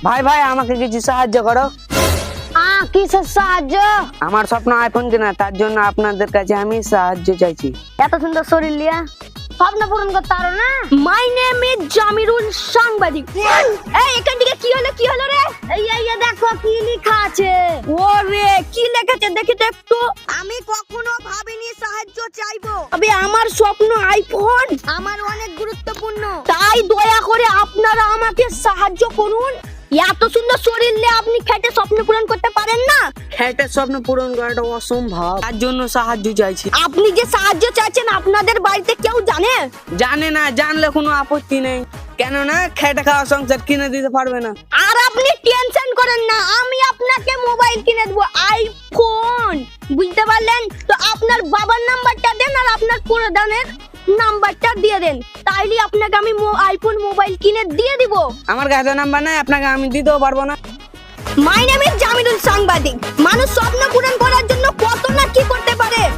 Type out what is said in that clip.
ভাই ভাই আমাকে কিছু সাহায্য করো। কিসের সাহায্য? আমার স্বপ্ন আইফোন কেনা, তার জন্য আপনাদের কাছে আমি সাহায্য চাইছি। এত সুন্দর শরীর লিয়া স্বপ্ন পূরণ করতে পারো না? মাই নেম ইজ জামিরুল সাংবাদিক। এই এখান থেকে কি হলো রে? এই দেখো কি লেখা আছে। ওরে কি লেখাছে দেখি তো একটু। আমি কখনো ভাবিনি সাহায্য চাইবো। তবে আমার স্বপ্ন আইফোন, আমার অনেক গুরুত্বপূর্ণ। তাই দয়া করে আপনারা আমাকে সাহায্য করুন। এত সুন্দর শরীর নিয়ে আপনি খেটে স্বপ্ন পূরণ করতে পারেন না? খেটে স্বপ্ন পূরণ করাটা অসম্ভব, তার জন্য সাহায্য চাইছি। আপনি যে সাহায্য চাইছেন আপনাদের বাড়িতে কেউ জানে? জানে না, জানলে কোনো আপত্তি নেই, কেননা খেটে খাওয়া সংসার কিনে দিতে পারবে না। আর আপনি টেনশন করেন না, আমি আপনাকে মোবাইল কিনে দেবো, আইফোন। বুঝতে পারলেন তো? আপনার বাবার নাম্বারটা দেন আর আপনার প্রধানের নাম্বারটা দিয়ে দেন, তাইলে আপনাকে আমি আইফোন মোবাইল কিনে দিয়ে দিব। আমার কাছে নাম্বার নাই, আপনাকে আমি দিতেও পারবো না। মাই নেম ইজ জামিরুল সাংবাদিক। মানুষ স্বপ্ন